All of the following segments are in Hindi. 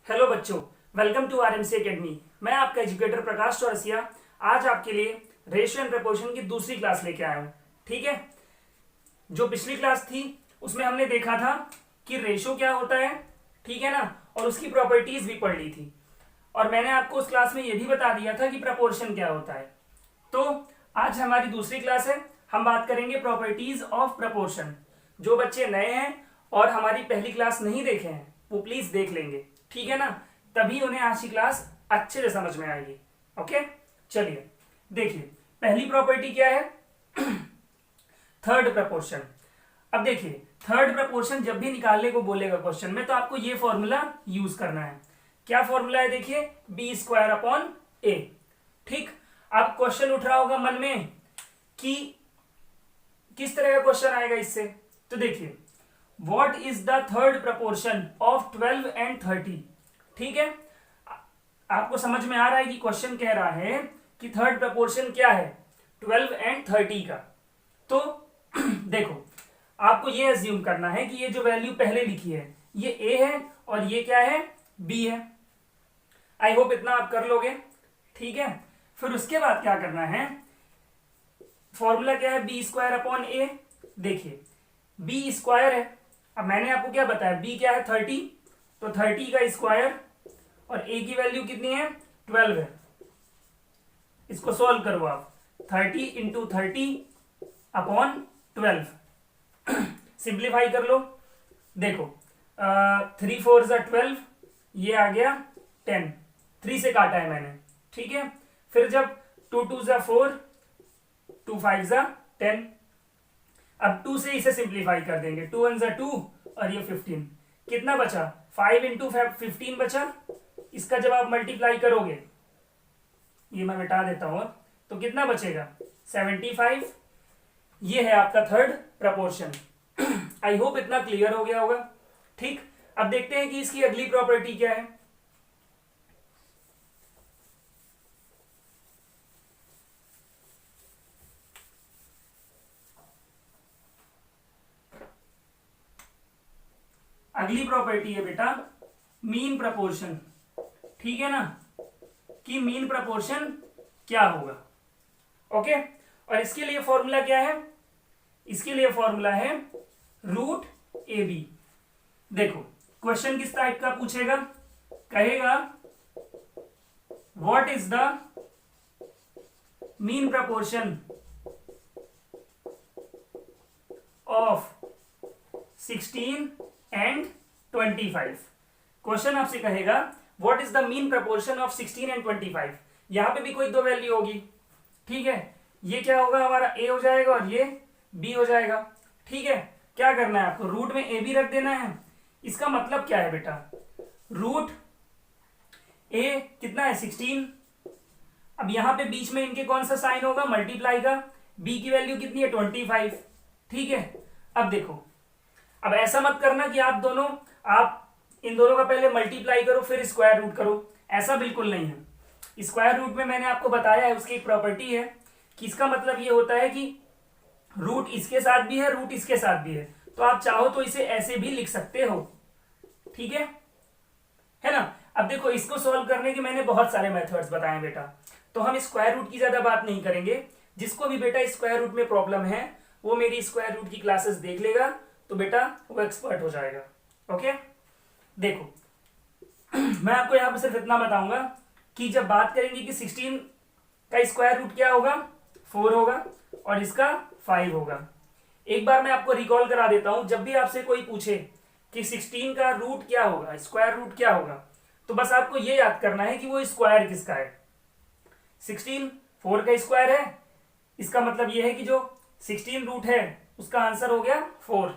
हेलो बच्चों, वेलकम टू आरएमसी एकेडमी। मैं आपका एजुकेटर प्रकाश चौरसिया आज आपके लिए रेशियो एंड प्रपोर्शन की दूसरी क्लास लेके आया हूँ। ठीक है, जो पिछली क्लास थी उसमें हमने देखा था कि रेशियो क्या होता है, ठीक है ना, और उसकी प्रॉपर्टीज भी पढ़ ली थी। और मैंने आपको उस क्लास में यह भी बता दिया था कि प्रपोर्शन क्या होता है। तो आज हमारी दूसरी क्लास है, हम बात करेंगे प्रॉपर्टीज ऑफ प्रपोर्शन। जो बच्चे नए हैं और हमारी पहली क्लास नहीं देखे हैं वो प्लीज देख लेंगे, ठीक है ना, तभी उन्हें आज की क्लास अच्छे से समझ में आएगी। ओके, चलिए देखिए, पहली प्रॉपर्टी क्या है? Third proportion. अब देखिए, थर्ड प्रपोर्शन जब भी निकालने को बोलेगा क्वेश्चन में तो आपको ये फॉर्मूला यूज करना है। क्या फॉर्मूला है? देखिए, बी स्क्वायर अपॉन ए। ठीक, अब क्वेश्चन उठ रहा होगा मन में कि किस तरह का क्वेश्चन आएगा इससे। तो देखिए, what is the third proportion of 12 and 30। ठीक है, आपको समझ में आ रहा है कि क्वेश्चन कह रहा है कि थर्ड प्रपोर्शन क्या है 12 एंड 30 का। तो देखो, आपको ये अज्यूम करना है कि ये जो वैल्यू पहले लिखी है ये ए है और ये क्या है? बी है। आई होप इतना आप कर लोगे। ठीक है, फिर उसके बाद क्या करना है? फॉर्मूला क्या है? बी स्क्वायर अपॉन ए। देखिए, बी स्क्वायर है, अब मैंने आपको क्या बताया, बी क्या है? 30, तो 30 का स्क्वायर और ए की वैल्यू कितनी है? 12 है। इसको सॉल्व करो आप, 30 इंटू 30 अपॉन 12। सिंप्लीफाई कर लो। देखो, 3 4 ज़ा 12, ये आ गया 10, 3 से काटा है मैंने। ठीक है, फिर जब 2 2 ज़ा 4, 2 5 ज़ा 10, अब 2 से इसे सिंप्लीफाई कर देंगे, 2 1 ज़ा 2 और ये 15, कितना बचा? 5 इंटू 15 बचा। इसका जब आप मल्टीप्लाई करोगे, ये मैं मिटा देता हूं, तो कितना बचेगा? 75। ये है आपका थर्ड प्रपोर्शन। आई होप इतना क्लियर हो गया होगा। ठीक, अब देखते हैं कि इसकी अगली प्रॉपर्टी क्या है। अगली प्रॉपर्टी है बेटा मीन प्रपोर्शन। ठीक है ना, कि मीन प्रपोर्शन क्या होगा। ओके, और इसके लिए फॉर्मूला क्या है? इसके लिए फॉर्मूला है रूट ए बी। देखो, क्वेश्चन किस टाइप का पूछेगा? कहेगा what is the mean proportion of 16 and 25। Question आपसे कहेगा what is the mean proportion of 16 and 25। यहां पे भी कोई दो वैल्यू होगी। ठीक है, ये क्या होगा? हमारा ए हो जाएगा और ये बी हो जाएगा। ठीक है, क्या करना है आपको? रूट में ए बी रख देना है। इसका मतलब क्या है बेटा? रूट ए कितना है? 16। अब यहां पे बीच में इनके कौन सा साइन होगा? मल्टीप्लाई का। बी की वैल्यू कितनी है? 25। ठीक है, अब देखो, अब ऐसा मत करना कि आप इन दोनों का पहले मल्टीप्लाई करो फिर स्क्वायर रूट करो, ऐसा बिल्कुल नहीं है। स्क्वायर रूट में मैंने आपको बताया है, उसकी एक प्रॉपर्टी है कि इसका मतलब ये होता है कि रूट इसके साथ भी है, रूट इसके साथ भी है, तो आप चाहो तो इसे ऐसे भी लिख सकते हो। ठीक है ना। अब देखो, इसको सॉल्व करने के मैंने बहुत सारे मेथड्स बताए बेटा, तो हम स्क्वायर रूट की ज्यादा बात नहीं करेंगे। जिसको भी बेटा स्क्वायर रूट में प्रॉब्लम है वो मेरी स्क्वायर रूट की क्लासेस देख लेगा, तो बेटा वो एक्सपर्ट हो जाएगा। ओके, देखो, मैं आपको यहां पर सिर्फ इतना बताऊंगा कि जब बात करेंगे कि 16 का स्क्वायर रूट क्या होगा? 4 होगा और इसका 5 होगा। एक बार मैं आपको रिकॉल करा देता हूं, जब भी आपसे कोई पूछे कि 16 का रूट क्या होगा, स्क्वायर रूट क्या होगा, तो बस आपको ये याद करना है कि वो स्क्वायर किसका है। 16 4 का स्क्वायर है, इसका मतलब ये है कि जो 16 रूट है उसका आंसर हो गया 4।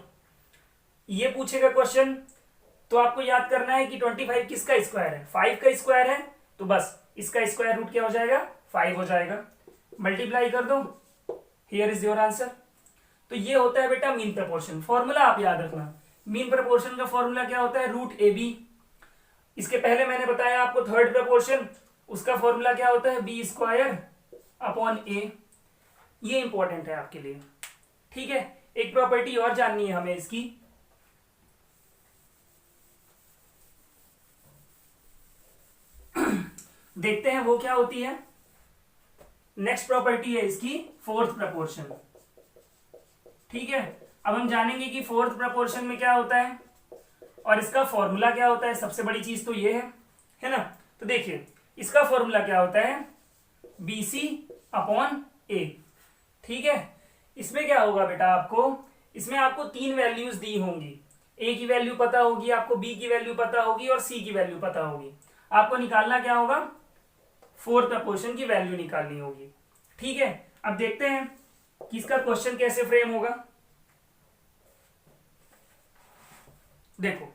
ये पूछेगा क्वेश्चन तो आपको याद करना है कि 25 किसका स्क्वायर है? 5 का स्क्वायर है, तो बस इसका स्क्वायर रूट क्या हो जाएगा? 5 हो जाएगा। मल्टीप्लाई कर दो, हियर इज योर आंसर। तो ये होता है बेटा मीन प्रपोर्शन। फॉर्मूला आप याद रखना, मीन प्रपोर्शन का फॉर्मूला क्या होता है? Root A B. इसके पहले मैंने बताया आपको थर्ड प्रपोर्शन, उसका फॉर्मूला क्या होता है? बी स्क्वायर अपॉन ए। ये इंपॉर्टेंट है आपके लिए। ठीक है, एक प्रॉपर्टी और जाननी है हमें इसकी, देखते हैं वो क्या होती है। नेक्स्ट प्रॉपर्टी है इसकी फोर्थ प्रपोर्शन। ठीक है, अब हम जानेंगे कि फोर्थ प्रपोर्शन में क्या होता है और इसका फॉर्मूला क्या होता है। सबसे बड़ी चीज तो ये है ना। तो देखिए इसका फॉर्मूला क्या होता है, BC अपॉन A। ठीक है, इसमें क्या होगा बेटा, आपको इसमें आपको 3 वैल्यूज दी होंगी। A की वैल्यू पता होगी आपको, B की वैल्यू पता होगी और C की वैल्यू पता होगी। आपको निकालना क्या होगा, फोर्थ प्रपोर्शन की वैल्यू निकालनी होगी। ठीक है, अब देखते हैं कि इसका क्वेश्चन कैसे फ्रेम होगा। देखो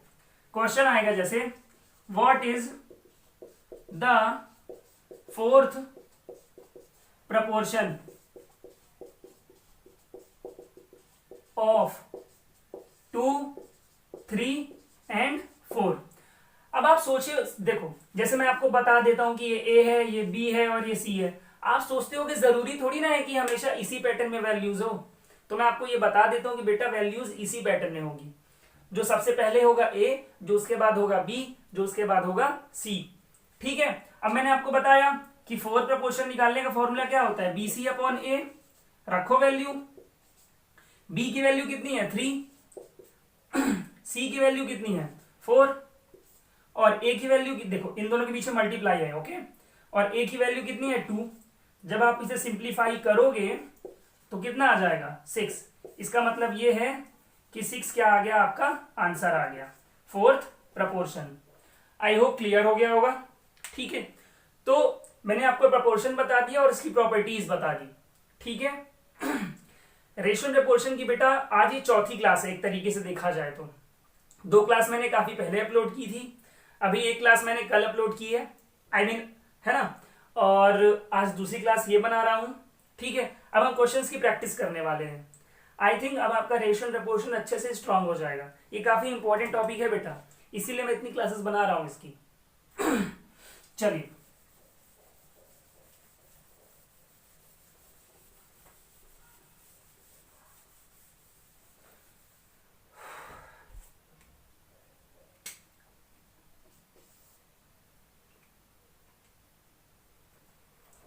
क्वेश्चन आएगा जैसे, what is the fourth proportion of 2, 3 and 4। अब आप सोचिए, देखो जैसे मैं आपको बता देता हूं कि ये A है, ये B है और ये C है। आप सोचते हो कि जरूरी थोड़ी ना है कि हमेशा इसी पैटर्न में वैल्यूज हो। तो मैं आपको ये बता देता हूं कि बेटा वैल्यूज इसी पैटर्न में होगी। जो सबसे पहले होगा A, जो उसके बाद होगा B, जो उसके बाद होगा C। ठीक है, अब मैंने आपको बताया कि फोर्थ प्रपोर्शन निकालने का फॉर्मूला क्या होता है, BC अपॉन A। रखो वैल्यू, B की वैल्यू कितनी है 3, C की वैल्यू कितनी है 4 और A की वैल्यू देखो इन दोनों के बीच में मल्टीप्लाई है, ओके। और A की वैल्यू कितनी है 2। जब आप इसे सिंप्लीफाई करोगे तो कितना आ जाएगा 6। इसका मतलब ये है कि 6 क्या आ गया, आपका आंसर आ गया, fourth proportion. I hope clear हो गया होगा। ठीक है, तो मैंने आपको प्रपोर्शन बता दिया और इसकी प्रॉपर्टीज बता दी। ठीक है, रेशियो प्रपोर्शन की बेटा आज ये चौथी क्लास है एक तरीके से देखा जाए तो। 2 क्लास मैंने काफी पहले अपलोड की थी, अभी एक क्लास मैंने कल अपलोड की है, आई मीन है ना, और आज दूसरी क्लास ये बना रहा हूं। ठीक है, अब हम क्वेश्चंस की प्रैक्टिस करने वाले हैं। आई थिंक अब आपका रेशियो प्रपोर्शन अच्छे से स्ट्रांग हो जाएगा। ये काफी इंपॉर्टेंट टॉपिक है बेटा, इसीलिए मैं इतनी क्लासेस बना रहा हूं इसकी। चलिए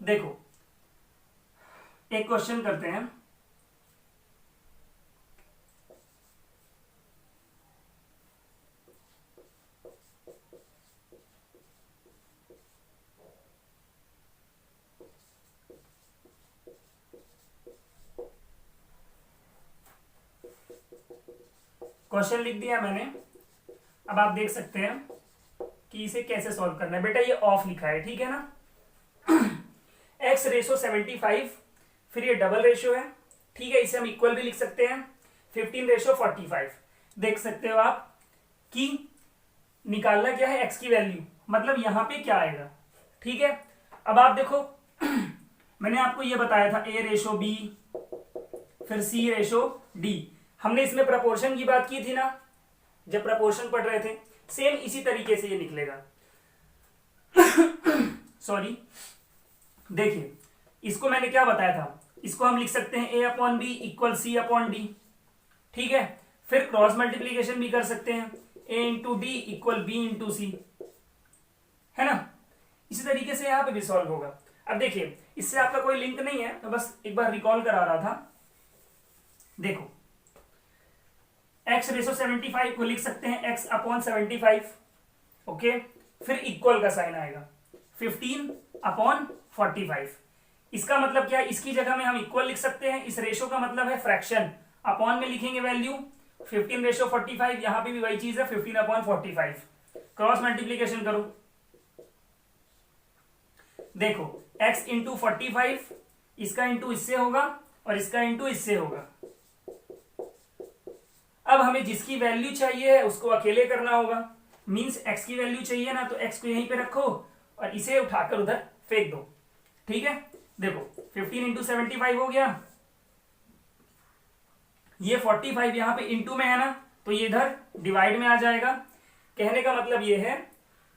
देखो एक क्वेश्चन करते हैं। क्वेश्चन लिख दिया मैंने, अब आप देख सकते हैं कि इसे कैसे सॉल्व करना है। बेटा ये ऑफ लिखा है, ठीक है ना, x रेशो 75, फिर ये डबल रेशो है। ठीक है, इसे हम इक्वल भी लिख सकते हैं, 15 रेशो 45। देख सकते हो आप कि निकालना क्या है, x की वैल्यू, मतलब यहां पे क्या आएगा। ठीक है, अब आप देखो मैंने आपको ये बताया था a रेशो b, फिर c रेशो d। हमने इसमें प्रपोर्शन की बात की थी ना जब प्रपोर्शन पढ़ रहे थे, सेम इसी तरीके से ये निकलेगा। सॉरी, देखिए इसको मैंने क्या बताया था, इसको हम लिख सकते हैं a upon B equal C upon D. ठीक है, फिर क्रॉस मल्टीप्लीकेशन भी कर सकते हैं, a into D equal B into C, है ना। इसी तरीके से यहां पे भी सॉल्व होगा। अब देखिए इससे आपका कोई लिंक नहीं है, तो बस एक बार रिकॉल करा रहा था। देखो x रेशो 75 को लिख सकते हैं x अपॉन 75, ओके। फिर इक्वल का साइन आएगा 15 अपॉन 45। इसका मतलब क्या है, इसकी जगह में हम इक्वल लिख सकते हैं, इस रेशो का मतलब है फ्रैक्शन, अपॉन में लिखेंगे वैल्यू 15 रेशो 45, यहां पे भी वही चीज है 15 अपॉन 45। क्रॉस मल्टीप्लीकेशन करो, देखो x इंटू 45, इसका इंटू इससे होगा और इसका इंटू इससे होगा। अब हमें जिसकी वैल्यू चाहिए है उसको अकेले करना होगा, मींस x की वैल्यू चाहिए ना, तो x को यहीं पे रखो और इसे उठाकर उधर फेंक दो। ठीक है, देखो 15 इंटू 75 हो गया, ये 45 यहां पे इंटू में है ना, तो ये इधर डिवाइड में आ जाएगा। कहने का मतलब ये है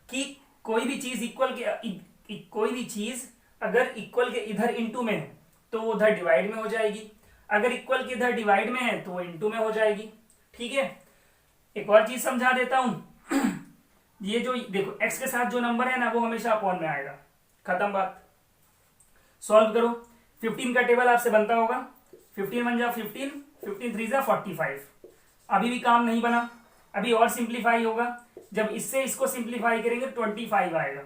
कि कोई भी चीज इक्वल के कोई भी चीज अगर इक्वल के इधर इंटू में है तो वो उधर डिवाइड में हो जाएगी, अगर इक्वल के इधर डिवाइड में है तो वो इंटू में हो जाएगी। ठीक है, एक और चीज समझा देता हूं। ये जो देखो x के साथ जो नंबर है ना वो हमेशा अपॉन में आएगा, खत्म बात। सॉल्व करो। 15 का टेबल आपसे बनता होगा। 15 1 जा 15, 15 3 जा 45। अभी भी काम नहीं बना, अभी और सिंप्लीफाई होगा। जब इससे इसको सिंप्लीफाई करेंगे 25 आएगा,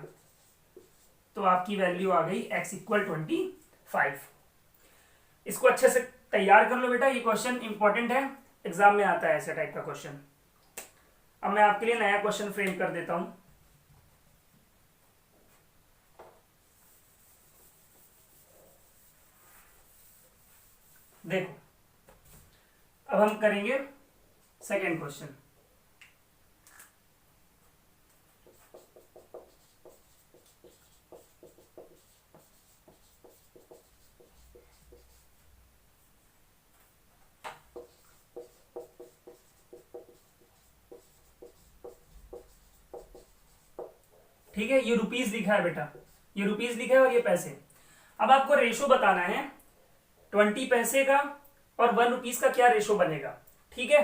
तो आपकी वैल्यू आ गई x इक्वल 25। इसको अच्छे से तैयार कर लो बेटा, ये क्वेश्चन इंपॉर्टेंट है, एग्जाम में आता है ऐसे टाइप का क्वेश्चन। अब मैं आपके लिए नया क्वेश्चन फ्रेम कर देता हूं। देखो, अब हम करेंगे सेकेंड क्वेश्चन। ठीक है, ये रुपीस लिखा है बेटा, ये रुपीस लिखा है और ये पैसे। अब आपको रेशो बताना है 20 पैसे का और 1 रुपीस का क्या रेशो बनेगा। ठीक है,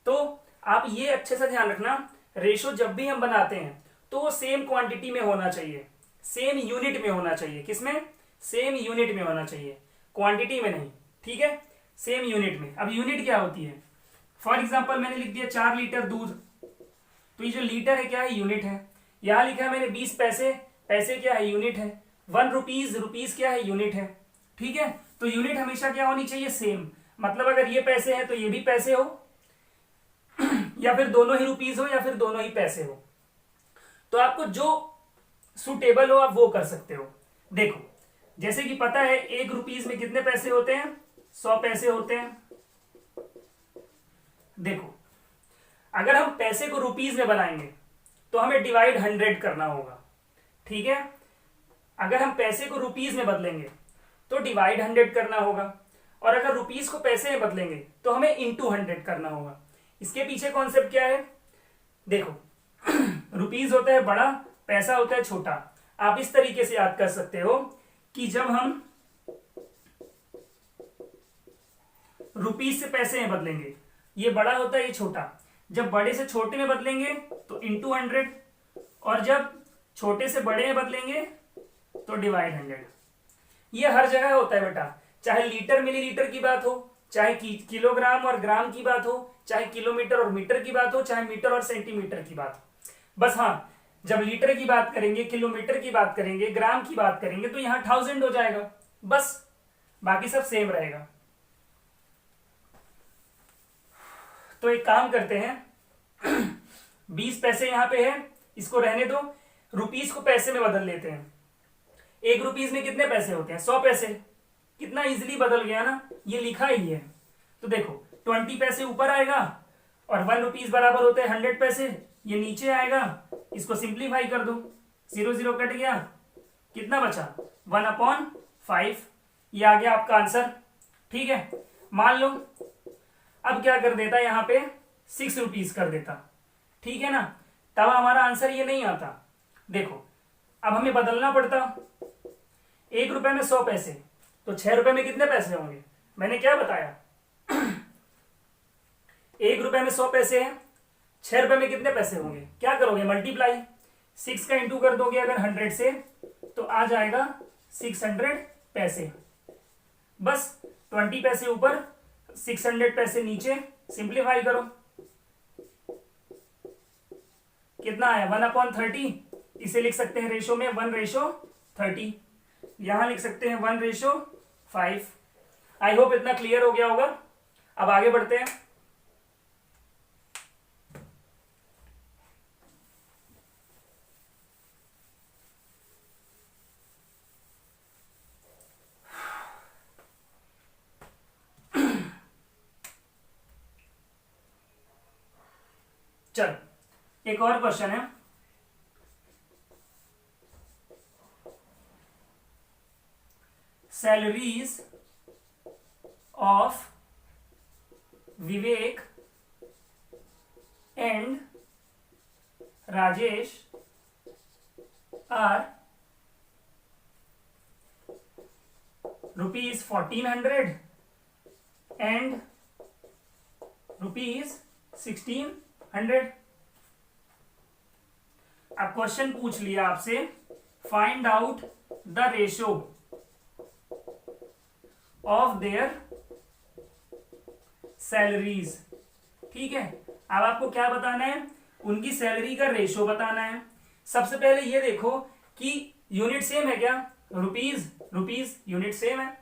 तो आप ये अच्छे से ध्यान रखना, रेशो जब भी हम बनाते हैं तो वो सेम क्वांटिटी में होना चाहिए, सेम यूनिट में होना चाहिए। किसमें? सेम यूनिट में होना चाहिए, क्वांटिटी में नहीं। ठीक है, सेम यूनिट में। अब यूनिट क्या होती है? फॉर एग्जाम्पल मैंने लिख दिया 4 लीटर दूध, तो ये जो लीटर है क्या है? यूनिट है। यहां लिखा है मैंने 20 पैसे, पैसे क्या है? यूनिट है। 1 रुपीज, रुपीज क्या है? यूनिट है। ठीक है, तो यूनिट हमेशा क्या होनी चाहिए? सेम। मतलब अगर ये पैसे हैं तो ये भी पैसे हो, या फिर दोनों ही रुपीज हो, या फिर दोनों ही पैसे हो। तो आपको जो सुटेबल हो आप वो कर सकते हो। देखो, जैसे कि पता है 1 रुपीज में कितने पैसे होते हैं? 100 पैसे होते हैं। देखो, अगर हम पैसे को रुपीज में बनाएंगे तो हमें डिवाइड 100 करना होगा। ठीक है, अगर हम पैसे को रुपीज में बदलेंगे तो डिवाइड 100 करना होगा, और अगर रुपीज को पैसे में बदलेंगे तो हमें इंटू 100 करना होगा। इसके पीछे कॉन्सेप्ट क्या है? देखो, रुपीज होता है बड़ा, पैसा होता है छोटा। आप इस तरीके से याद कर सकते हो कि जब हम रुपीज से पैसे में बदलेंगे, ये बड़ा होता है, ये छोटा। जब बड़े से छोटे में बदलेंगे तो इंटू 100, और जब छोटे से बड़े में बदलेंगे तो डिवाइड 100। ये हर जगह होता है बेटा, चाहे लीटर मिलीलीटर की बात हो, चाहे किलोग्राम और ग्राम की बात हो, चाहे किलोमीटर और मीटर की बात हो, चाहे मीटर और सेंटीमीटर की बात हो। बस हाँ, जब लीटर की बात करेंगे, किलोमीटर की बात करेंगे, ग्राम की बात करेंगे तो यहां 1000 हो जाएगा, बस। बाकी सब सेम रहेगा। तो एक काम करते हैं, 20 पैसे यहां पे है, इसको रहने दो, रुपीस को पैसे में बदल लेते हैं। 1 रुपीस में कितने पैसे होते हैं? 100 पैसे। कितना इजीली बदल गया ना, ये लिखा ही है। तो देखो, 20 पैसे ऊपर आएगा और 1 रुपीस बराबर होते हैं 100 पैसे, ये नीचे आएगा। इसको सिंप्लीफाई कर दो, 0 0 कट गया, कितना बचा? 1/5। ये आ गया आपका आंसर। ठीक है, मान लो अब क्या कर देता, यहां पे 6 रुपीस कर देता। ठीक है ना, तब हमारा आंसर ये नहीं आता। देखो, अब हमें बदलना पड़ता। 1 रुपए में 100 पैसे, तो 6 रुपए में कितने पैसे होंगे? मैंने क्या बताया? 1 रुपए में 100 पैसे हैं, 6 रुपए में कितने पैसे होंगे? क्या करोगे? मल्टीप्लाई। 6 का इंटू कर दोगे अगर 100 से, तो आ जाएगा 600 पैसे। बस 20 पैसे ऊपर, 600 पैसे नीचे, सिंप्लीफाई करो। कितना आया? 1/30। इसे लिख सकते हैं रेशो में 1:30। यहां लिख सकते हैं 1:5। आई होप इतना क्लियर हो गया होगा। अब आगे बढ़ते हैं। चल, एक और क्वेश्चन है। Salaries of Vivek and Rajesh are ₹1400 and ₹1600। अब क्वेश्चन पूछ लिया आपसे find out the ratio of their salaries. ठीक है, अब आपको क्या बताना है, उनकी सैलरी का रेशो बताना है। सबसे पहले ये देखो कि यूनिट सेम है क्या, रुपीज रुपीज यूनिट सेम है।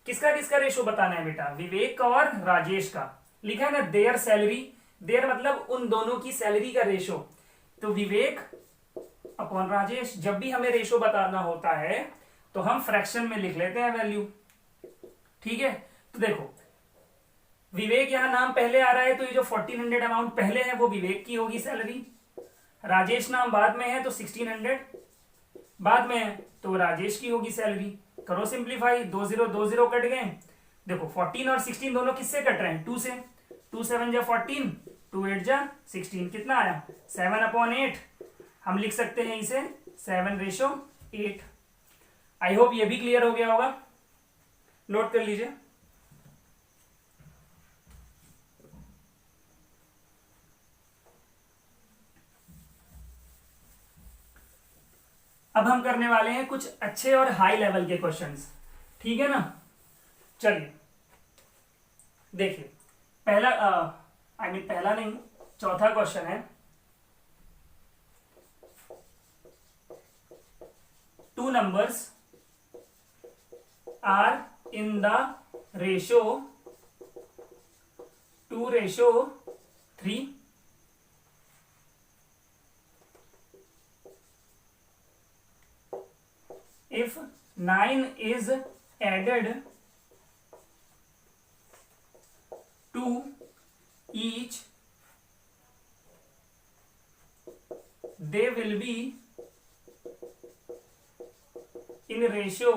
किसका किसका रेशो बताना है बेटा, विवेक का और राजेश का। लिखा है ना देयर सैलरी, देयर मतलब उन दोनों की सैलरी का रेशो, तो विवेक अपॉन राजेश। जब भी हमें रेशो बताना होता है तो हम फ्रैक्शन में लिख लेते हैं वैल्यू। ठीक है, तो देखो विवेक यहां नाम पहले आ रहा है, तो ये जो 1400 अमाउंट पहले है वो विवेक की होगी सैलरी। राजेश नाम बाद में है तो 1600 बाद में है तो राजेश की होगी सैलरी। करो सिंप्लीफाई, 20 कट गए। देखो 14 और 16 दोनों किससे कट रहे हैं, 2 से। 2 7 जा 14, 2 8 जा 16, कितना आया 7/8। हम लिख सकते हैं इसे 7:8। आई होप ये भी क्लियर हो गया होगा, नोट कर लीजिए। अब हम करने वाले हैं कुछ अच्छे और हाई लेवल के क्वेश्चंस, ठीक है ना। चलिए देखिए, पहला पहला नहीं, चौथा क्वेश्चन है। Two numbers are in the ratio 2:3। If 9 is added to each, they will be in ratio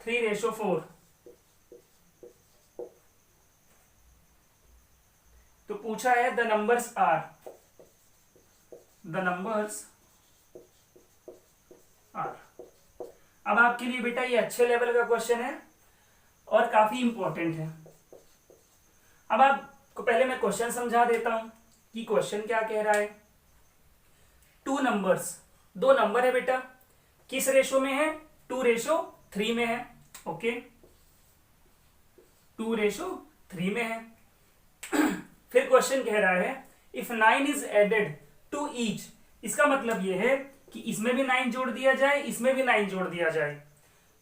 3:4। तो पूछा है द नंबर्स आर अब आपके लिए बेटा ये अच्छे लेवल का क्वेश्चन है और काफी इंपॉर्टेंट है। अब आपको पहले मैं क्वेश्चन समझा देता हूं कि क्वेश्चन क्या कह रहा है। टू नंबर्स, दो नंबर है बेटा, किस रेशो में है, 2:3 में है। ओके, 2:3 में है। फिर क्वेश्चन कह रहा है if 9 is added to each, इसका मतलब यह है कि इसमें भी 9 जोड़ दिया जाए, इसमें भी 9 जोड़ दिया जाए,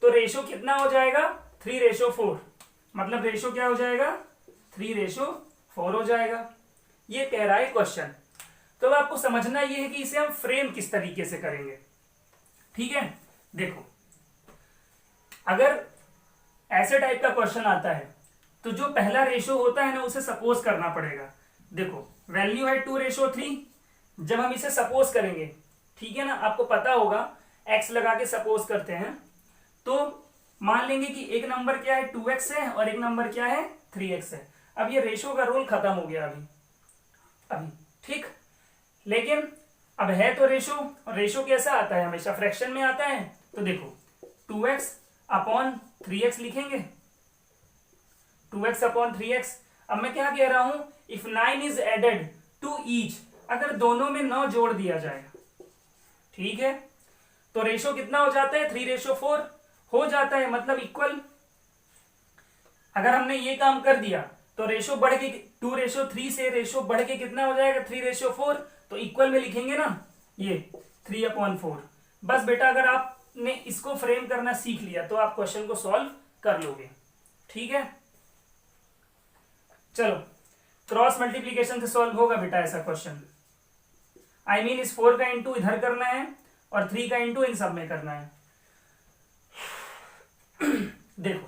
तो रेशो कितना हो जाएगा 3:4। मतलब रेशो क्या हो जाएगा 3:4 हो जाएगा। ये कह रहा है क्वेश्चन। तो अब आपको समझना यह है कि इसे हम फ्रेम किस तरीके से करेंगे। ठीक है, देखो अगर ऐसे टाइप का क्वेश्चन आता है तो जो पहला रेशो होता है ना उसे सपोज करना पड़ेगा। देखो वैल्यू है 2:3, जब हम इसे सपोज करेंगे, ठीक है ना, आपको पता होगा x लगा के सपोज करते हैं, तो मान लेंगे कि एक नंबर क्या है 2x है और एक नंबर क्या है 3x है। अब ये रेशो का रोल खत्म हो गया अभी ठीक। लेकिन अब है तो रेशो, और रेशो कैसा आता है, हमेशा फ्रैक्शन में आता है। तो देखो 2x/3x लिखेंगे, 2x/3x। अब मैं क्या कह रहा हूं, if 9 is added to each, अगर दोनों में 9 जोड़ दिया जाए, ठीक है, तो रेशो कितना हो जाता है 3:4 हो जाता है, मतलब इक्वल। अगर हमने ये काम कर दिया तो रेशो बढ़ के 2:3 से रेशो बढ़ के कितना हो जाएगा 3:4, तो इक्वल में लिखेंगे ना ये 3/4। बस बेटा अगर आपने इसको फ्रेम करना सीख लिया तो आप क्वेश्चन को सॉल्व कर लोगे। ठीक है, चलो क्रॉस मल्टीप्लीकेशन से सॉल्व होगा बेटा ऐसा क्वेश्चन। इस 4 का इंटू इधर करना है और 3 का इंटू इन सब में करना है। देखो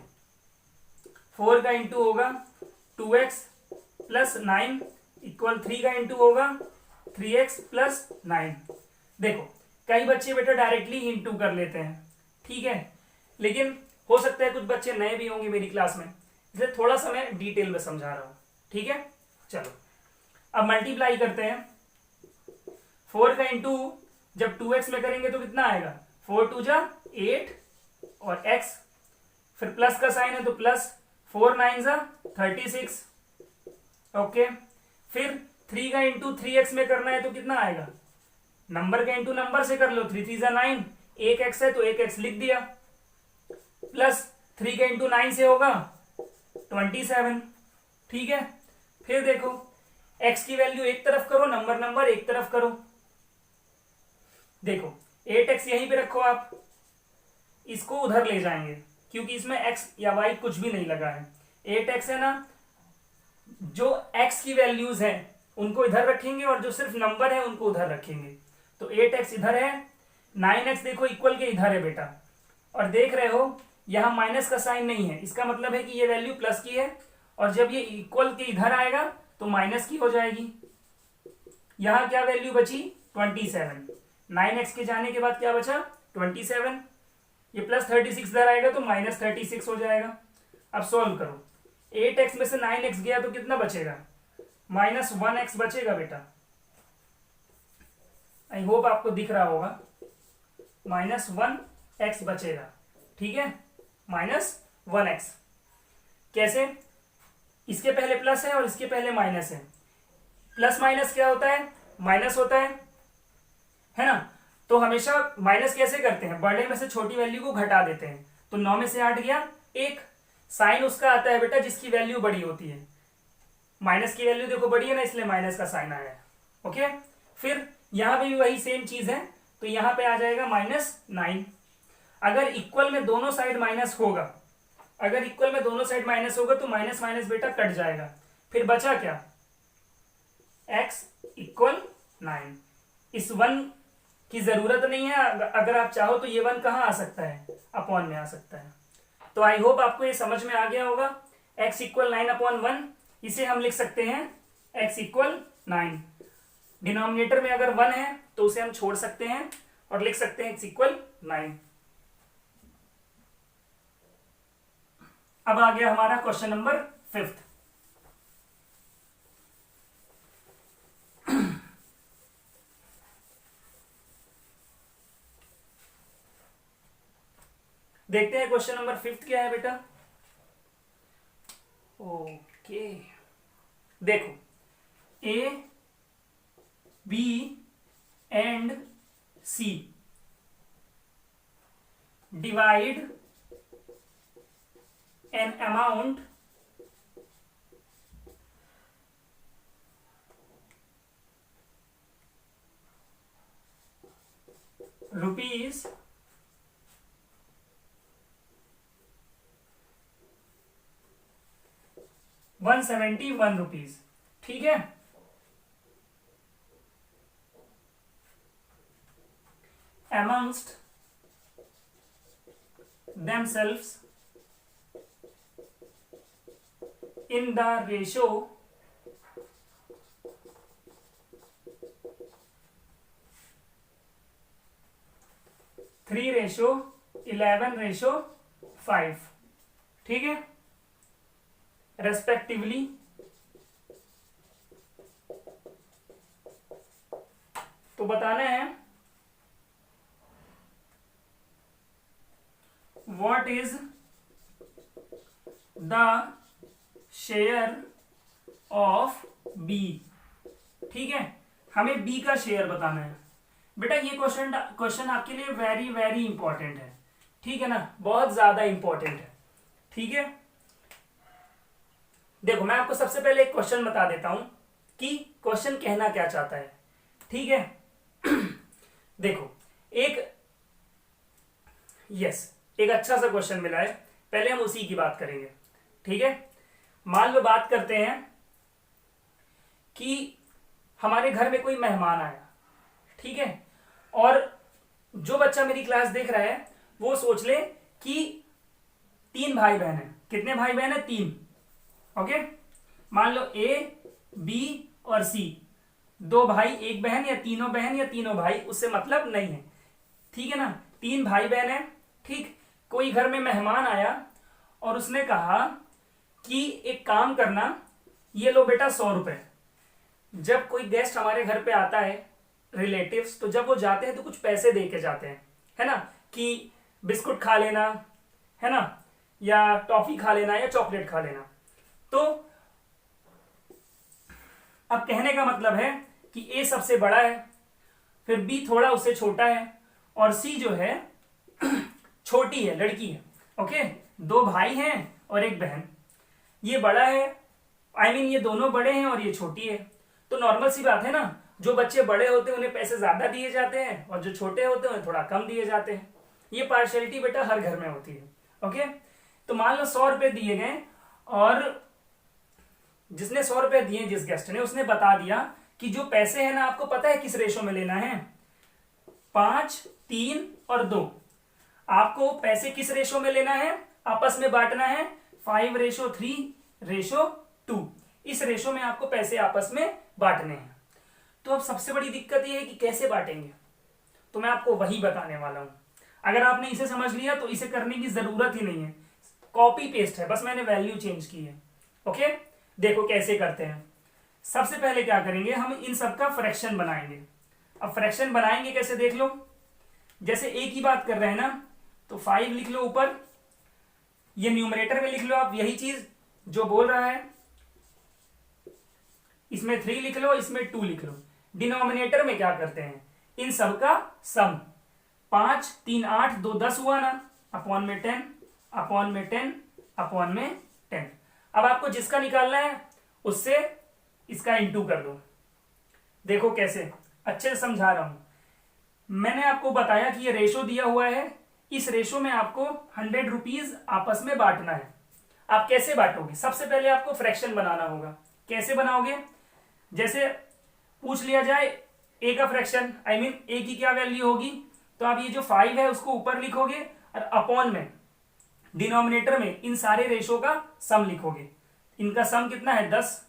4 का इंटू होगा 2x + 9 इक्वल 3 का इंटू होगा 3x + 9। देखो कई बच्चे बेटा डायरेक्टली इंटू कर लेते हैं, ठीक है, लेकिन हो सकता है कुछ बच्चे नए भी होंगे मेरी क्लास में, इसलिए थोड़ा सा मैं डिटेल में समझा रहा हूं। ठीक है, चलो अब मल्टीप्लाई करते हैं। 4 का इंटू जब 2x में करेंगे तो कितना आएगा, 4 2 जा 8 और x, फिर प्लस का साइन है तो प्लस, 4 9 जा 36। ओके, फिर 3 का इंटू 3x में करना है तो कितना आएगा नंबर का इंटू नंबर से कर लो, 3 3 जा 9, एक एक्स है तो एक एक्स लिख दिया, प्लस 3 का इंटू 9 से होगा 27। ठीक है, फिर देखो x की वैल्यू एक तरफ करो, नंबर नंबर एक तरफ करो। देखो 8x यहीं पे रखो आप, इसको उधर ले जाएंगे क्योंकि इसमें x या y कुछ भी नहीं लगा है। 8x है ना, जो x की वैल्यूज हैं उनको इधर रखेंगे और जो सिर्फ नंबर है उनको उधर रखेंगे। तो 8x इधर है, 9x देखो इक्वल के इधर है बेटा, और देख रहे हो यहां माइनस का साइन नहीं है, इसका मतलब है कि ये वैल्यू प्लस की है, और जब ये इक्वल के इधर आएगा तो माइनस की हो जाएगी। यहां क्या वैल्यू बची 27, 9x के जाने के बाद क्या बचा 27, ये प्लस 36 इधर आएगा तो माइनस 36 हो जाएगा। अब सॉल्व करो, 8x में से 9x गया तो कितना बचेगा, माइनस 1x बचेगा बेटा। आई होप आपको दिख रहा होगा, माइनस 1x बचेगा। ठीक है, माइनस 1x। कैसे, इसके पहले प्लस है और इसके पहले माइनस है, प्लस माइनस क्या होता है, माइनस होता है ना। तो हमेशा माइनस कैसे करते हैं, बड़े में से छोटी वैल्यू को घटा देते हैं। तो 9 में से 8 गया 1, साइन उसका आता है बेटा जिसकी वैल्यू बड़ी होती है। माइनस की वैल्यू देखो बड़ी है ना, इसलिए माइनस का साइन आया है। ओके, फिर यहां पे भी वही सेम चीज है, तो यहां पे आ जाएगा -9। अगर इक्वल में दोनों साइड माइनस होगा, अगर इक्वल में दोनों साइड माइनस होगा तो माइनस माइनस बेटा कट जाएगा, फिर बचा क्या, x इक्वल 9। इस 1 की जरूरत नहीं है, अगर आप चाहो तो ये 1 कहां आ सकता है, अपॉन में आ सकता है। तो आई होप आपको ये समझ में आ गया होगा। x इक्वल 9/1, इसे हम लिख सकते हैं x इक्वल 9। डिनोमिनेटर में अगर 1 है तो उसे हम छोड़ सकते हैं और लिख सकते हैं x इक्वल 9। अब आ गया हमारा क्वेश्चन नंबर 5। देखते हैं क्वेश्चन नंबर 5 क्या है बेटा। ओके, देखो A B and C divide an amount rupees 171 rupees. ठीक है, amongst themselves in the ratio 3:11:5। ठीक है, रेस्पेक्टिवली तो बताना है what is the share of B. ठीक है, हमें बी का शेयर बताना है बेटा। ये क्वेश्चन आपके लिए वेरी वेरी इंपॉर्टेंट है। ठीक है ना, बहुत ज्यादा इंपॉर्टेंट है। ठीक है, देखो मैं आपको सबसे पहले एक क्वेश्चन बता देता हूं कि क्वेश्चन कहना क्या चाहता है। ठीक है देखो एक अच्छा सा क्वेश्चन मिला है, पहले हम उसी की बात करेंगे। ठीक है, मान लो बात करते हैं कि हमारे घर में कोई मेहमान आया। ठीक है, और जो बच्चा मेरी क्लास देख रहा है वो सोच ले कि 3 भाई बहन है। कितने भाई बहन है, 3। ओके, मान लो ए बी और सी, 2 भाई 1 बहन या तीनों बहन या तीनों भाई, उससे मतलब नहीं है। ठीक है ना, 3 भाई बहन है। ठीक, कोई घर में मेहमान आया और उसने कहा कि एक काम करना, ये लो बेटा 100 रुपए। जब कोई गेस्ट हमारे घर पे आता है, रिलेटिव्स, तो जब वो जाते हैं तो कुछ पैसे दे के जाते हैं, है ना, कि बिस्कुट खा लेना, है ना, या टॉफी खा लेना या चॉकलेट खा लेना। तो अब कहने का मतलब है कि ए सबसे बड़ा है, फिर बी थोड़ा उससे छोटा है, और सी जो है छोटी है, लड़की है। ओके, दो भाई हैं और एक बहन। ये बड़ा है, ये दोनों बड़े हैं और ये छोटी है। तो नॉर्मल सी बात है ना, जो बच्चे बड़े होते हैं उन्हें पैसे ज्यादा दिए जाते हैं और जो छोटे होते हैं उन्हें थोड़ा कम दिए जाते हैं। ये पार्शियलिटी बेटा हर घर में होती है। ओके, तो मान लो 100 रुपए दिए गए और जिसने 100 रुपए दिए, जिस गेस्ट ने, उसने बता दिया कि जो पैसे है ना, आपको पता है किस रेशो में लेना है, 5, 3 और 2। आपको पैसे किस रेशो में लेना है, आपस में बांटना है 5:3:2। इस रेशो में आपको पैसे आपस में बांटने हैं। तो अब सबसे बड़ी दिक्कत यह है कि कैसे बांटेंगे, तो मैं आपको वही बताने वाला हूं। अगर आपने इसे समझ लिया तो इसे करने की जरूरत ही नहीं है, कॉपी पेस्ट है, बस मैंने वैल्यू चेंज की है। ओके, देखो कैसे करते हैं। सबसे पहले क्या करेंगे, हम इन सबका फ्रैक्शन बनाएंगे। अब फ्रैक्शन बनाएंगे कैसे, देख लो। जैसे एक ही बात कर रहे हैं ना, तो 5 लिख लो ऊपर, ये न्यूमरेटर में लिख लो आप यही चीज जो बोल रहा है, इसमें 3 लिख लो, इसमें 2 लिख लो। डिनोमिनेटर में क्या करते हैं, इन सबका सम, 5 3 8 2 10 हुआ ना, अपॉन में 10 अपॉन में 10 अपॉन में 10। अब आपको जिसका निकालना है उससे इसका इंटू कर दो। देखो कैसे, अच्छे से समझा रहा हूं। मैंने आपको बताया कि ये रेशो दिया हुआ है, इस रेशो में आपको 100 रुपीज आपस में बांटना है। आप कैसे बांटोगे, सबसे पहले आपको फ्रैक्शन बनाना होगा। कैसे बनाओगे, जैसे पूछ लिया जाए ए का फ्रैक्शन, ए की क्या वैल्यू होगी, तो आप ये जो 5 है उसको ऊपर लिखोगे और अपॉन में डिनोमिनेटर में इन सारे रेशो का सम लिखोगे। इनका सम कितना है 10,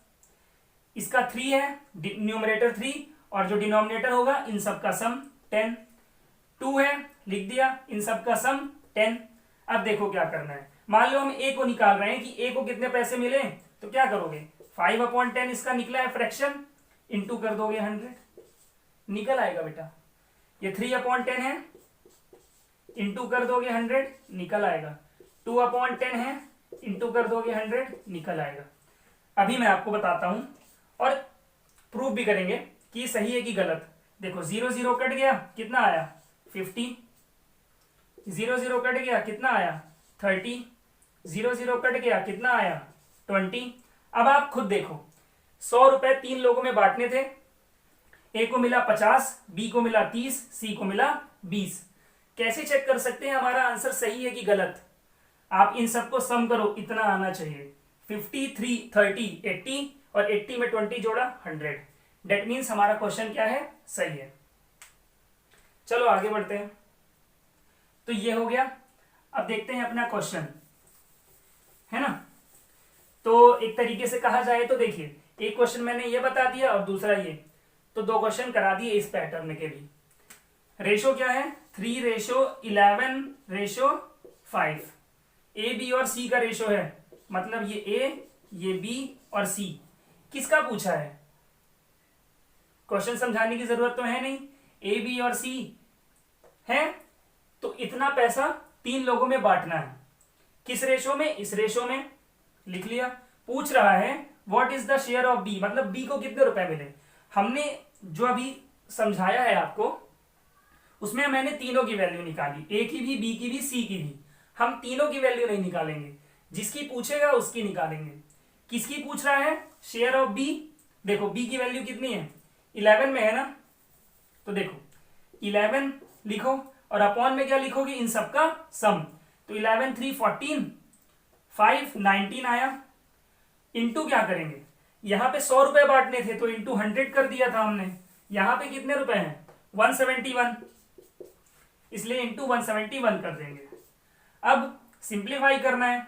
इसका 3 है, न्यूमरेटर 3, और जो डिनोमिनेटर होगा इन सब का सम 10। 2 है, लिख दिया, इन सब का सम 10। अब देखो क्या करना है, मान लो हम ए को निकाल रहे हैं कि ए को कितने पैसे मिले, तो क्या करोगे, 5/10 इसका निकला है फ्रैक्शन, इंटू कर दोगे 100, निकल आएगा बेटा। ये 3/10 है, इंटू कर दोगे 100, निकल आएगा। 2/10 है, इंटू कर दोगे 100, निकल आएगा। अभी मैं आपको बताता हूं और प्रूफ भी करेंगे कि सही है कि गलत। देखो 0 0 कट गया, कितना आया 50, 0 0 कट गया, कितना आया 30, 0 0 कट गया, कितना आया 20। अब आप खुद देखो, 100 रुपए 3 लोगों में बांटने थे, ए को मिला 50, बी को मिला 30, सी को मिला 20। कैसे चेक कर सकते हैं हमारा आंसर सही है कि गलत, आप इन सबको सम करो, इतना आना चाहिए। 53 30 80 और 80 में 20 जोड़ा 100। डेट मीन्स हमारा क्वेश्चन क्या है, सही है। चलो आगे बढ़ते हैं। तो ये हो गया। अब देखते हैं अपना क्वेश्चन, है ना। तो एक तरीके से कहा जाए तो देखिए, एक क्वेश्चन मैंने ये बता दिया और दूसरा ये, तो 2 क्वेश्चन करा दिए इस पैटर्न के भी। रेशो क्या है, 3:11:5। ए बी और सी का रेशो है, मतलब ये ए, ये बी और सी। किसका पूछा है, क्वेश्चन समझाने की जरूरत तो है नहीं, ए बी और सी है, तो इतना पैसा 3 लोगों में बांटना है। किस रेशो में, इस रेशो में, लिख लिया। पूछ रहा है what is the share of B, मतलब बी को कितने रुपए मिले। हमने जो अभी समझाया है आपको, उसमें मैंने तीनों की वैल्यू निकाली, ए की भी, बी की भी, सी की भी। हम तीनों की वैल्यू नहीं निकालेंगे, जिसकी पूछेगा उसकी निकालेंगे। किसकी पूछ रहा है, शेयर ऑफ बी। देखो बी की वैल्यू कितनी है, 11 में है ना, तो देखो 11 लिखो और अपॉन में क्या लिखोगे, इन सबका सम। तो 11 3 14, 5 19 आया। इंटू क्या करेंगे, यहां पे 100 रुपए बांटने थे तो इंटू 100 कर दिया था हमने। यहां पे कितने रुपए हैं 171, इसलिए इंटू 171 कर देंगे। अब सिंप्लीफाई करना है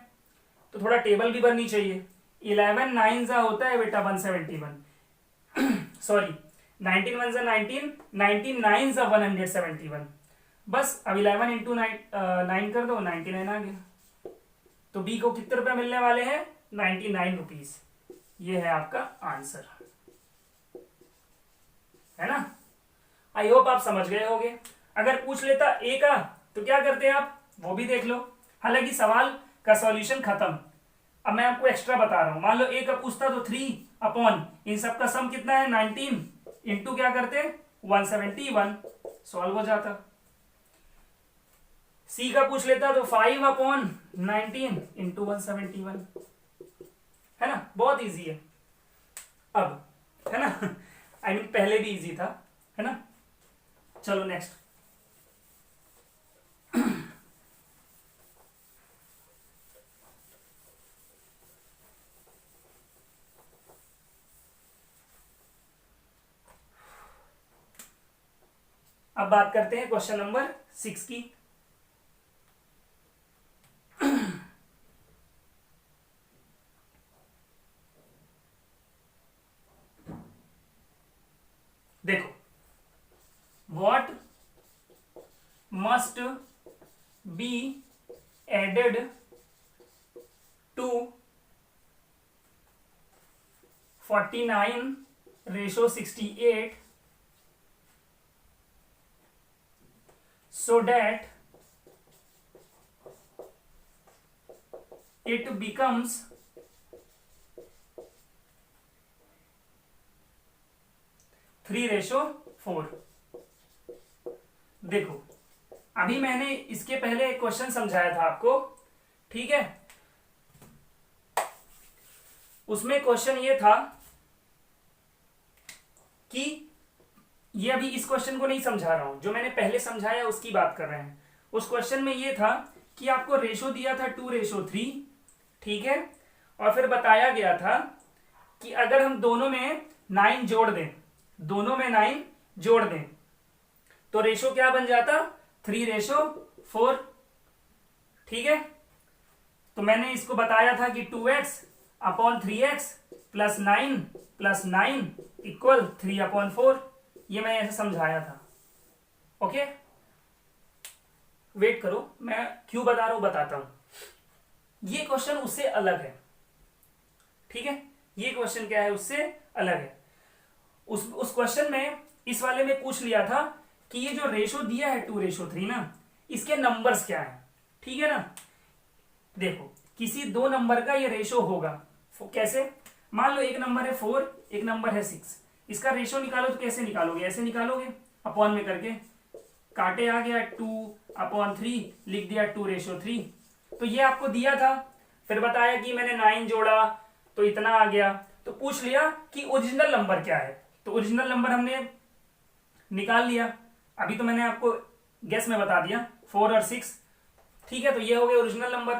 तो थोड़ा टेबल भी बननी चाहिए। 11 9 जा होता है बेटा 171, सॉरी 19 1 जा 19, 19 9 जा 171। बस अब 11 इंटू 9 कर दो, 99 आ गया। तो बी को कितने रुपए मिलने वाले हैं, 99 रुपीज। ये है आपका आंसर, है ना। आई होप आप समझ गए होंगे। अगर पूछ लेता ए का तो क्या करते आप, वो भी देख लो। हालांकि सवाल का सॉल्यूशन खत्म। अब मैं आपको एक्स्ट्रा बता रहा हूं, मान लो ए का पूछता तो 3 अपॉन इन सब का सम कितना है 19, इंटू क्या करते 171, सॉल्व हो जाता। सी का पूछ लेता तो 5/19 इंटू 171, है ना, बहुत इजी है अब, है ना। आई मीन पहले भी इजी था, है ना। चलो नेक्स्ट। अब बात करते हैं क्वेश्चन नंबर 6 की। देखो, what must be added to 49:68 so that it becomes 3:4। देखो, अभी मैंने इसके पहले एक क्वेश्चन समझाया था आपको, ठीक है। उसमें क्वेश्चन ये था कि ये अभी इस क्वेश्चन को नहीं समझा रहा हूं, जो मैंने पहले समझाया उसकी बात कर रहे हैं। उस क्वेश्चन में ये था कि आपको रेशो दिया था 2:3, ठीक है, और फिर बताया गया था कि अगर हम दोनों में 9 जोड़ दें, दोनों में 9 जोड़ दें तो रेशो क्या बन जाता, 3:4, ठीक है। तो मैंने इसको बताया था कि 2x/3x प्लस 9 इक्वल 3/4। ये मैं ऐसे समझाया था, ओके। वेट करो, मैं क्यों बता रहा हूं बताता हूं। ये क्वेश्चन उससे अलग है, ठीक है। ये क्वेश्चन क्या है, उससे अलग है। उस क्वेश्चन में, इस वाले में पूछ लिया था कि ये जो रेशो दिया है 2:3 ना, इसके नंबर्स क्या है, ठीक है ना। देखो, किसी दो नंबर का ये रेशो होगा, कैसे, मान लो एक नंबर है 4, एक नंबर है 6, इसका रेशो निकालो तो कैसे निकालोगे, ऐसे निकालोगे, अपॉन में करके, काटे आ गया 2/3, लिख दिया 2:3। तो ये आपको दिया था, फिर बताया कि मैंने 9 जोड़ा तो इतना आ गया, तो पूछ लिया कि ओरिजिनल नंबर क्या है, तो ओरिजिनल नंबर हमने निकाल लिया। अभी तो मैंने आपको गेस में बता दिया 4 और 6, ठीक है। तो ये हो गया ओरिजिनल नंबर।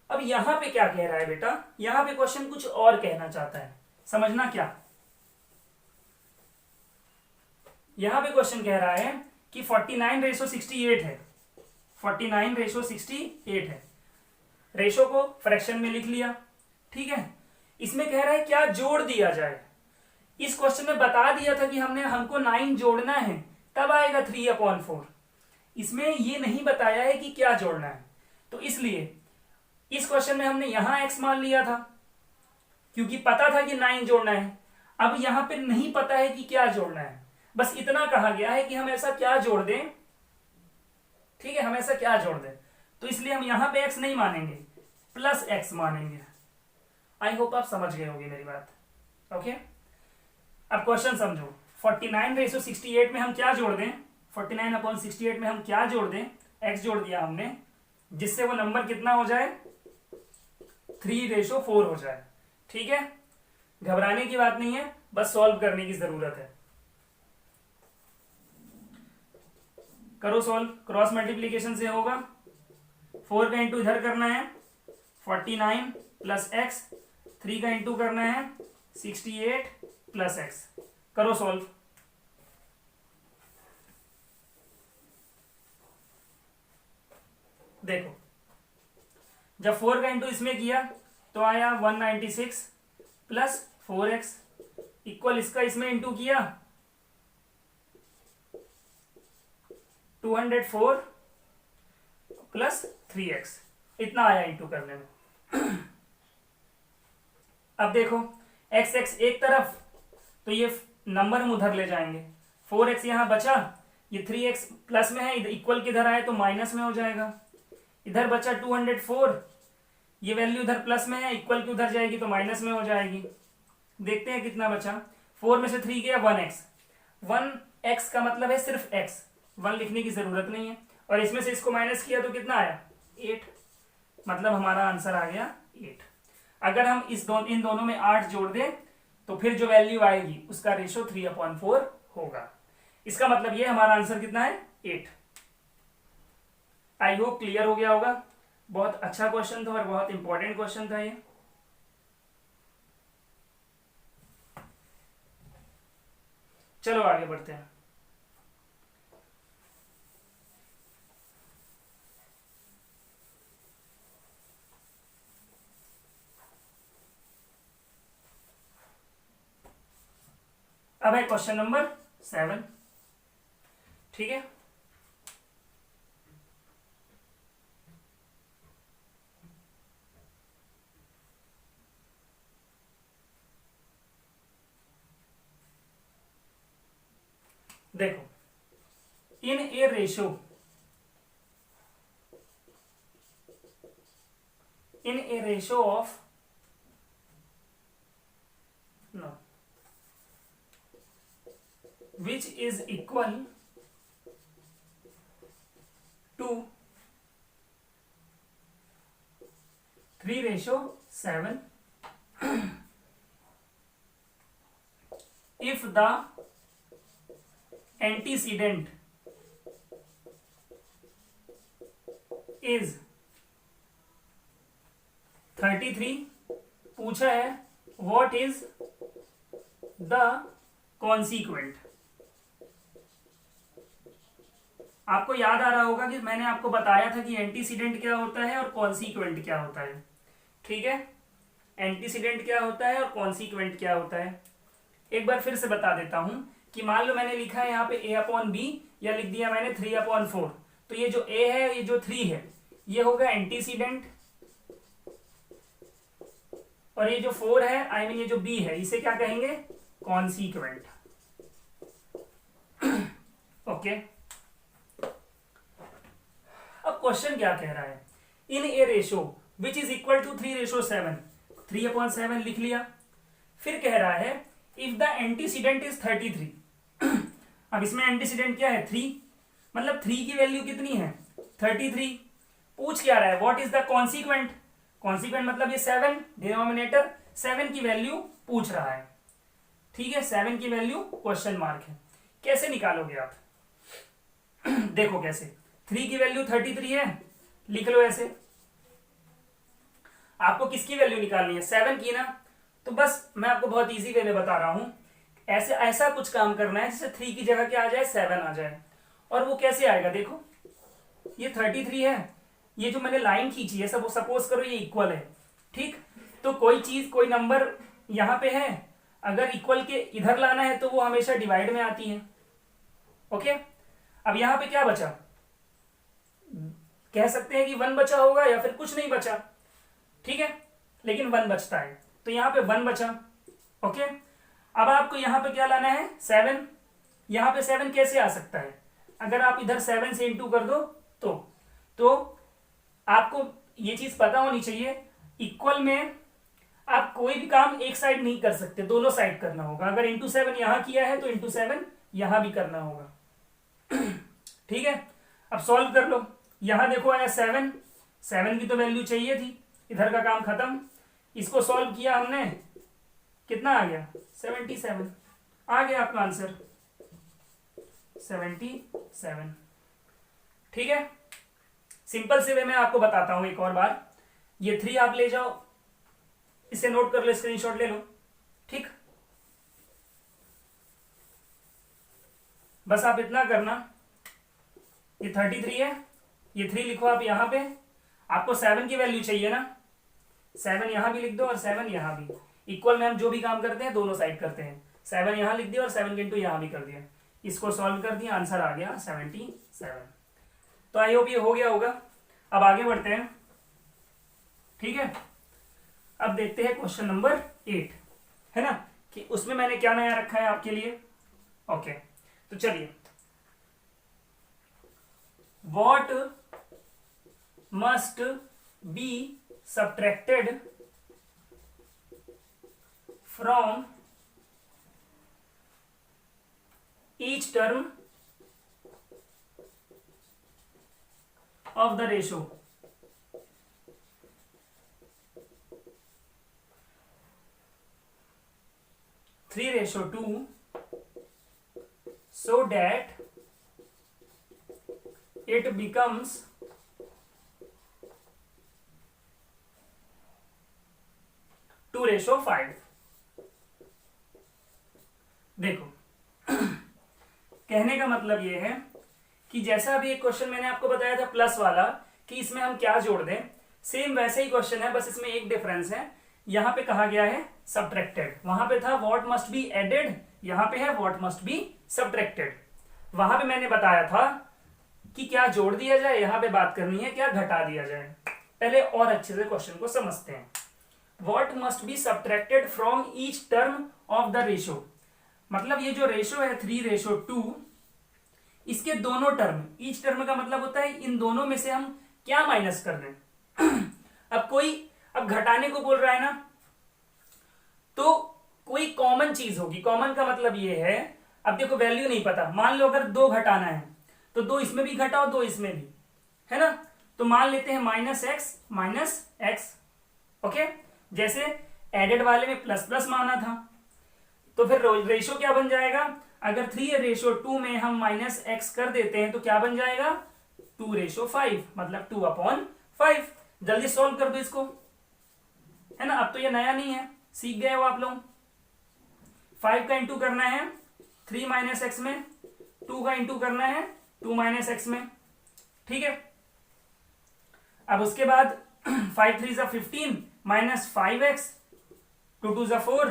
अब यहां पे क्या कह रहा है बेटा, यहां पे क्वेश्चन कुछ और कहना चाहता है, समझना क्या। यहां पे क्वेश्चन कह रहा है कि 49:68 है, 49:68 है। रेशो को फ्रैक्शन में लिख लिया, ठीक है। इसमें कह रहा है क्या जोड़ दिया जाए। इस क्वेश्चन में बता दिया था कि हमको 9 जोड़ना है, तब आएगा 3/4। इसमें ये नहीं बताया है कि क्या जोड़ना है, तो इसलिए इस क्वेश्चन में हमने यहां x मान लिया था, क्योंकि पता था कि 9 जोड़ना है। अब यहां पे नहीं पता है कि क्या जोड़ना है, बस इतना कहा गया है कि हम ऐसा क्या जोड़ दें, ठीक है, हम ऐसा क्या जोड़ दें। तो इसलिए हम यहां पे x नहीं मानेंगे, प्लस x मानेंगे। आई होप आप समझ गए होंगे मेरी बात, ओके। अब क्वेश्चन समझो, 49:68 में हम क्या जोड़ दें, 49/68 में हम क्या जोड़ दें, x जोड़ दिया हमने, जिससे वो नंबर कितना हो जाए, 3:4 हो जाए, ठीक है। घबराने की बात नहीं है, बस सॉल्व करने की जरूरत है। करो सॉल्व, क्रॉस मल्टीप्लीकेशन से होगा, 4 का इंटू इधर करना है 49 प्लस एक्स, 3 का इंटू करना है 68 प्लस एक्स। करो सॉल्व। देखो, जब 4 का इंटू इसमें किया तो आया 196 प्लस 4x इक्वल, इसका इसमें इंटू किया 204 प्लस 3x, इतना आया इंटू करने में। अब देखो, x x एक तरफ, तो ये नंबर हम उधर ले जाएंगे, 4x यहां बचा, ये 3x प्लस में है, इक्वल किधर आए तो माइनस में हो जाएगा। इधर बचा 204, ये वैल्यू इधर प्लस में है, इक्वल की उधर जाएगी तो माइनस में हो जाएगी। देखते हैं कितना बचा, 4 में से 3 गया 1x, 1x का मतलब है सिर्फ x, 1 लिखने की जरूरत नहीं है, और इसमें से इसको माइनस किया तो कितना आया 8, मतलब हमारा आंसर आ गया 8। अगर हम इन दोनों में 8 जोड़ दें तो फिर जो वैल्यू आएगी उसका रेशो 3/4 होगा। इसका मतलब ये हमारा आंसर कितना है 8। आई होप क्लियर हो गया होगा। बहुत अच्छा क्वेश्चन था और बहुत इंपॉर्टेंट क्वेश्चन था ये। चलो आगे बढ़ते हैं। अब है क्वेश्चन नंबर 7। ठीक है, देखो in a ratio of no which is equal to 3:7 if the antecedent is 33, पूछा है what is the consequent। आपको याद आ रहा होगा कि मैंने आपको बताया था कि एंटीसीडेंट क्या होता है और कॉन्सिक्वेंट क्या होता है। ठीक है, एंटीसीडेंट क्या होता है और कॉन्सिक्वेंट क्या होता है, एक बार फिर से बता देता हूं कि मान लो मैंने लिखा है यहाँ पे a/b, या लिख दिया मैंने 3/4, तो ये जो a है, ये जो 3 है, ये होगा एंटीसीडेंट, और ये जो 4 है, आई मीन ये जो b है, इसे क्या कहेंगे कॉन्सिक्वेंट। ओके, अब क्वेश्चन क्या कह रहा है, in a ratio which is equal to 3:7, 3/7 लिख लिया। फिर कह रहा है इफ द एंटीसीडेंट इज 33। अब इसमें एंटीसीडेंट क्या है 3, मतलब 3 की वैल्यू कितनी है 33। पूछ क्या रहा है what is the consequent, consequent मतलब ये 7, डिनोमिनेटर 7 की वैल्यू पूछ रहा है। ठीक है, 7 की वैल्यू क्वेश्चन मार्क है। कैसे निकालोगे आप देखो कैसे, 3 की वैल्यू 33 है, लिख लो ऐसे। आपको किसकी वैल्यू निकालनी है 7 की ना, तो बस मैं आपको बहुत इजी वे में बता रहा हूं, ऐसे ऐसा कुछ काम करना है जिससे 3 की जगह क्या आ जाए 7 आ जाए। और वो कैसे आएगा, देखो ये 33 है, ये जो मैंने लाइन खींची है सब सपोज करो ये इक्वल है। ठीक, तो कोई चीज कोई नंबर यहां पे है, अगर इक्वल के इधर लाना है तो वो हमेशा डिवाइड में आती है। ओके, अब यहां पे क्या बचा, कह सकते हैं कि 1 बचा होगा या फिर कुछ नहीं बचा। ठीक है, लेकिन 1 बचता है, तो यहां पे 1 बचा। ओके, अब आपको यहां पे क्या लाना है 7। यहां पे 7 कैसे आ सकता है, अगर आप इधर 7 से इंटू कर दो तो आपको ये चीज पता होनी चाहिए, इक्वल में आप कोई भी काम एक साइड नहीं कर सकते, दोनों साइड करना होगा। अगर इंटू 7 यहां किया है तो इंटू 7 यहां भी करना होगा। ठीक है, अब सॉल्व कर लो। यहां देखो आया 7, 7 की तो वैल्यू चाहिए थी, इधर का काम खत्म। इसको सॉल्व किया हमने, कितना आ गया 77, आ गया आपका आंसर 77। ठीक है, सिंपल से वे मैं आपको बताता हूं एक और बार। ये 3 आप ले जाओ, इसे नोट कर लो, स्क्रीनशॉट ले लो। ठीक, बस आप इतना करना, ये 33 है, ये 3 लिखो आप यहां पे। आपको 7 की वैल्यू चाहिए ना, 7 यहां भी लिख दो और 7 यहां भी। इक्वल में हम जो भी काम करते हैं दोनों साइड करते हैं। 7 यहां लिख दिया और 7 के इंटू यहां भी कर दिया, इसको सॉल्व कर दिया, आंसर आ गया 77। तो आई होप ये हो गया होगा। अब आगे बढ़ते हैं। ठीक है, अब देखते हैं क्वेश्चन नंबर 8, है ना, कि उसमें मैंने क्या नया रखा है आपके लिए। ओके, तो चलिए, what must be subtracted from each term of the ratio. Three ratio two, so that it becomes 2:5. देखो कहने का मतलब ये है कि जैसा अभी एक क्वेश्चन मैंने आपको बताया था प्लस वाला कि इसमें हम क्या जोड़ दें, सेम वैसे ही क्वेश्चन है, बस इसमें एक डिफरेंस है। यहां पे कहा गया है सब्ट्रैक्टेड, वहां पे था व्हाट मस्ट बी एडेड, यहां पे है व्हाट मस्ट बी सब्ट्रैक्टेड। वहां पे मैंने बताया था कि क्या जोड़ दिया जाए, यहां पे बात करनी है क्या घटा दिया जाए। पहले और अच्छे से क्वेश्चन को समझते हैं। What must be subtracted from each term of the ratio, मतलब ये जो रेशो है 3:2, इसके दोनों टर्म, ईच टर्म का मतलब होता है इन दोनों में से हम क्या माइनस कर दें। अब घटाने को बोल रहा है ना, तो कोई कॉमन चीज होगी। कॉमन का मतलब ये है, अब देखो वैल्यू नहीं पता, मान लो अगर 2 घटाना है तो 2 इसमें भी घटाओ 2 इसमें भी, है ना। तो मान लेते हैं -x, ओके। जैसे एडेड वाले में प्लस प्लस माना था, तो फिर रेशो क्या बन जाएगा, अगर 3:2 में हम -x कर देते हैं तो क्या बन जाएगा 2:5, मतलब 2/5। जल्दी सॉल्व कर दो इसको, है ना। अब तो ये नया नहीं है, सीख गए हो आप लोग। 5 का इंटू करना है 3 - x में, 2 का इंटू करना है 2 - x में, ठीक है। अब उसके बाद 5 3 = 15 -5x, 2 2 = 4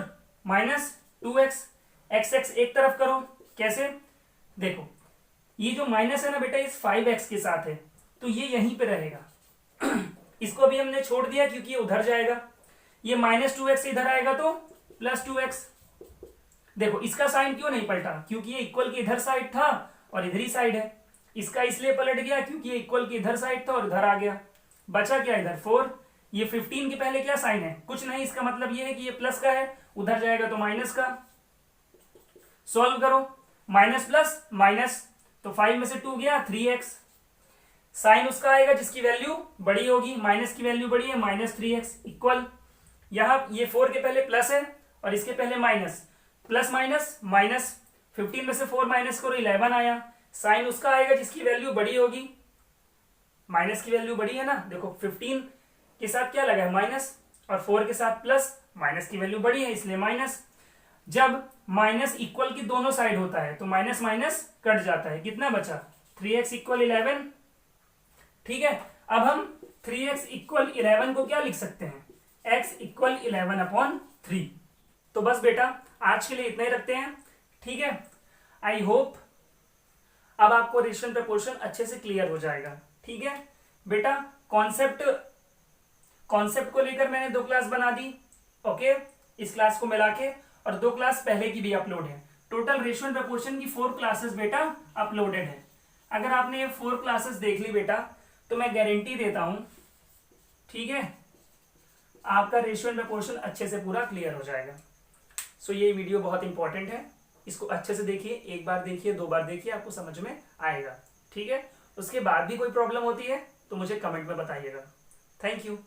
-2x, x एक तरफ करो। कैसे, देखो ये जो माइनस है ना बेटा इस 5x के साथ है, तो ये यहीं पे रहेगा। इसको भी हमने छोड़ दिया क्योंकि ये उधर जाएगा। ये -2x इधर आएगा तो +2x। देखो इसका साइन क्यों नहीं पलटा, क्योंकि ये इक्वल की इधर साइड था और इधर ही साइड है। इसका इसलिए पलट गया क्योंकि ये इक्वल की इधर साइड था और इधर आ गया। बचा क्या इधर 4। ये 15 के पहले क्या साइन है, कुछ नहीं। इसका मतलब ये है कि ये प्लस का है, उधर जाएगा तो माइनस का। सॉल्व करो, माइनस प्लस माइनस, तो 5 में से 2 गया 3x। साइन उसका आएगा जिसकी वैल्यू बड़ी होगी, माइनस की वैल्यू बड़ी है, -3x इक्वल। यहां ये 4 के पहले प्लस है और इसके पहले माइनस, प्लस माइनस माइनस, 15 में से 4 माइनस करो 11 आया। साइन उसका आएगा जिसकी वैल्यू बड़ी होगी, माइनस की वैल्यू बड़ी है ना। देखो 15 के साथ क्या लगा है माइनस, और 4 के साथ प्लस, माइनस की वैल्यू बड़ी है इसलिए माइनस। जब माइनस इक्वल की दोनों साइड होता है तो माइनस माइनस कट जाता है। कितना बचा 3x = 11, ठीक है। अब हम 3x = 11 को क्या लिख सकते हैं, x = 11/3। तो बस बेटा आज के लिए इतना ही रखते हैं, ठीक है। आई होप अब आपको रेशियो प्रपोर्शन अच्छे से क्लियर हो जाएगा, ठीक है बेटा। कॉन्सेप्ट को लेकर मैंने 2 क्लास बना दी, ओके, इस क्लास को मिला के, और 2 क्लास पहले की भी अपलोड है। टोटल रेशियो एंड प्रपोर्शन की 4 क्लासेस बेटा अपलोडेड है। अगर आपने ये 4 क्लासेस देख ली बेटा तो मैं गारंटी देता हूं, ठीक है, आपका रेशियो एंड प्रपोर्शन अच्छे से पूरा क्लियर हो जाएगा। सो ये वीडियो बहुत इंपॉर्टेंट है, इसको अच्छे से देखिए, 1 बार देखिए 2 बार देखिए, आपको समझ में आएगा, ठीक है। उसके बाद भी कोई प्रॉब्लम होती है तो मुझे कमेंट में बताइएगा। Thank you.